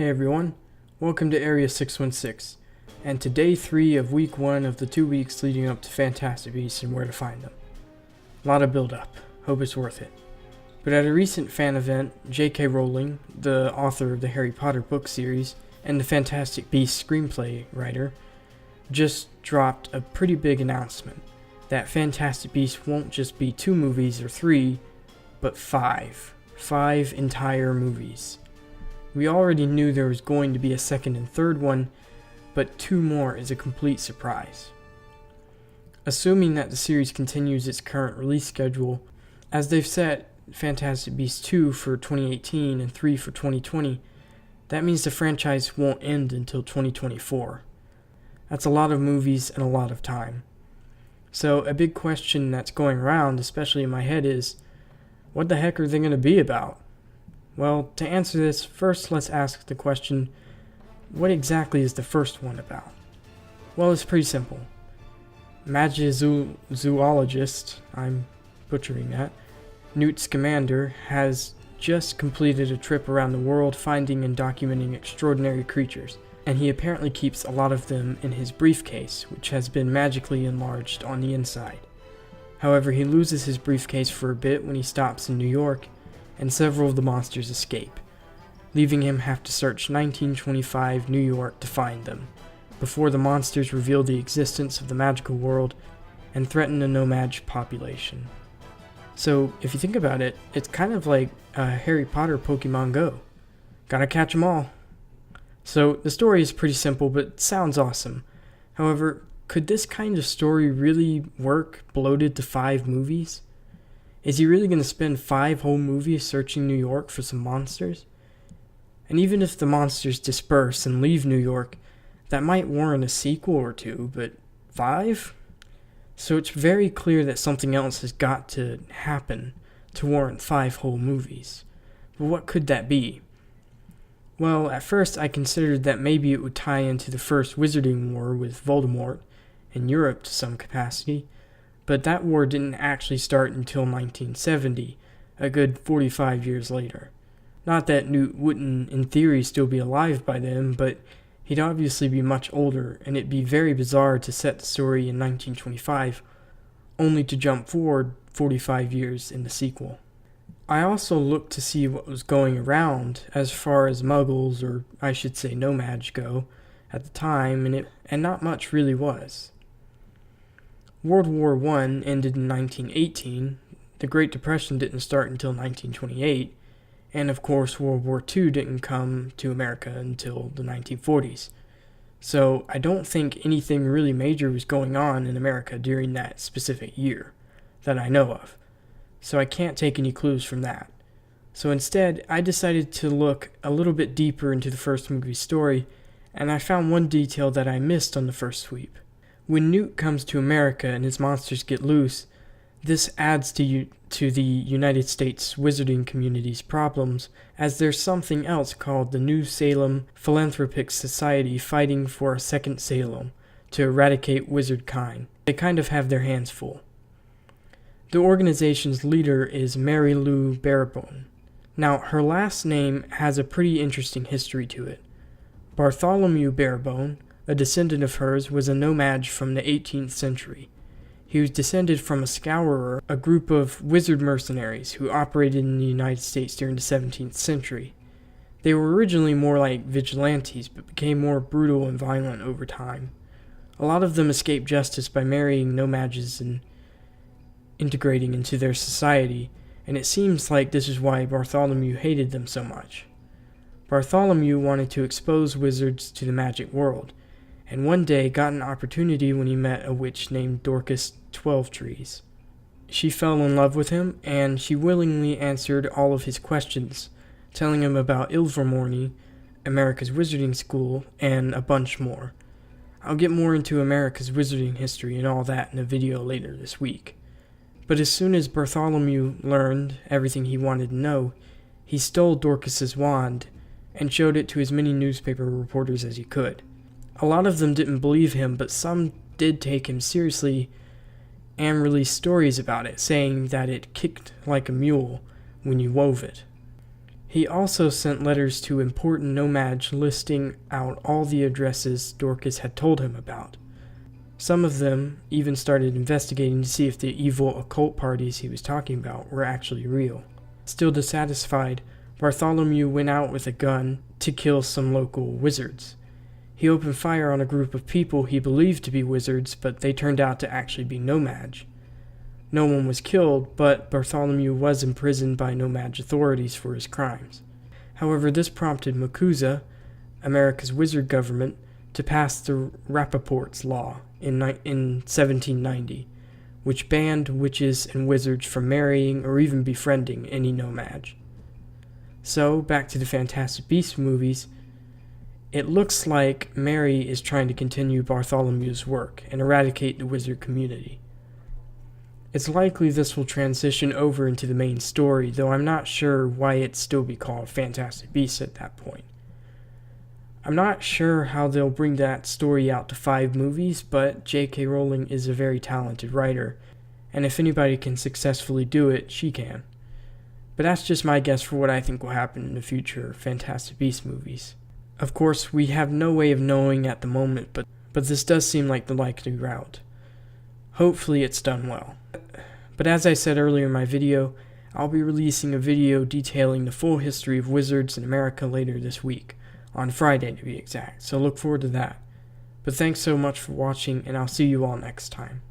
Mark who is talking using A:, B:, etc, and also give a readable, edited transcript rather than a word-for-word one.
A: Hey everyone, welcome to Area 616, and to day 3 of week 1 of the 2 weeks leading up to Fantastic Beasts and where to find them. A lot of build up, hope it's worth it. But at a recent fan event, J.K. Rowling, the author of the Harry Potter book series and the Fantastic Beasts screenplay writer, just dropped a pretty big announcement that Fantastic Beasts won't just be 2 movies or 3, but 5. 5 entire movies. We already knew there was going to be a second and third one, but 2 more is a complete surprise. Assuming that the series continues its current release schedule, as they've set Fantastic Beasts 2 for 2018 and 3 for 2020, that means the franchise won't end until 2024. That's a lot of movies and a lot of time. So a big question that's going around, especially in my head, is, what the heck are they going to be about? Well, to answer this, first let's ask the question, what exactly is the first one about? Well, it's pretty simple. Magizoologist, I'm butchering that, Newt Scamander has just completed a trip around the world finding and documenting extraordinary creatures, and he apparently keeps a lot of them in his briefcase, which has been magically enlarged on the inside. However, he loses his briefcase for a bit when he stops in New York, and several of the monsters escape, leaving him have to search 1925 New York to find them, before the monsters reveal the existence of the magical world and threaten the no-maj population. So, if you think about it, it's kind of like Harry Potter Pokemon Go. Gotta catch 'em all. So, the story is pretty simple, but it sounds awesome. However, could this kind of story really work bloated to 5 movies? Is he really going to spend 5 whole movies searching New York for some monsters? And even if the monsters disperse and leave New York, that might warrant a sequel or 2, but 5? So it's very clear that something else has got to happen to warrant 5 whole movies. But what could that be? Well, at first I considered that maybe it would tie into the first Wizarding War with Voldemort in Europe to some capacity, but that war didn't actually start until 1970, a good 45 years later. Not that Newt wouldn't, in theory, still be alive by then, but he'd obviously be much older, and it'd be very bizarre to set the story in 1925, only to jump forward 45 years in the sequel. I also looked to see what was going around as far as muggles, or I should say no-maj, go at the time, and not much really was. World War I ended in 1918, the Great Depression didn't start until 1928, and of course World War II didn't come to America until the 1940s. So I don't think anything really major was going on in America during that specific year, that I know of. So I can't take any clues from that. So instead, I decided to look a little bit deeper into the first movie's story, and I found one detail that I missed on the first sweep. When Newt comes to America and his monsters get loose, this adds to the United States wizarding community's problems, as there's something else called the New Salem Philanthropic Society fighting for a second Salem to eradicate wizard kind. They kind of have their hands full. The organization's leader is Mary Lou Barebone. Now, her last name has a pretty interesting history to it. Bartholomew Barebone, a descendant of hers, was a no-maj from the 18th century. He was descended from a Scourer, a group of wizard mercenaries who operated in the United States during the 17th century. They were originally more like vigilantes, but became more brutal and violent over time. A lot of them escaped justice by marrying no-majes and integrating into their society, and it seems like this is why Bartholomew hated them so much. Bartholomew wanted to expose wizards to the magic world, and one day got an opportunity when he met a witch named Dorcas Twelvetrees. She fell in love with him, and she willingly answered all of his questions, telling him about Ilvermorny, America's Wizarding School, and a bunch more. I'll get more into America's wizarding history and all that in a video later this week. But as soon as Bartholomew learned everything he wanted to know, he stole Dorcas's wand and showed it to as many newspaper reporters as he could. A lot of them didn't believe him, but some did take him seriously and released stories about it, saying that it kicked like a mule when you wove it. He also sent letters to important nomads listing out all the addresses Dorcas had told him about. Some of them even started investigating to see if the evil occult parties he was talking about were actually real. Still dissatisfied, Bartholomew went out with a gun to kill some local wizards. He opened fire on a group of people he believed to be wizards, but they turned out to actually be nomads. No one was killed, but Bartholomew was imprisoned by nomad authorities for his crimes. However, this prompted Makuza, America's wizard government, to pass the Rappaport's Law in 1790, which banned witches and wizards from marrying or even befriending any nomad. So, back to the Fantastic Beasts movies, it looks like Mary is trying to continue Bartholomew's work and eradicate the wizard community. It's likely this will transition over into the main story, though I'm not sure why it'd still be called Fantastic Beasts at that point. I'm not sure how they'll bring that story out to 5 movies, but J.K. Rowling is a very talented writer, and if anybody can successfully do it, she can. But that's just my guess for what I think will happen in the future Fantastic Beasts movies. Of course, we have no way of knowing at the moment, but this does seem like the likely route. Hopefully it's done well. But as I said earlier in my video, I'll be releasing a video detailing the full history of wizards in America later this week, on Friday to be exact, so look forward to that. But thanks so much for watching, and I'll see you all next time.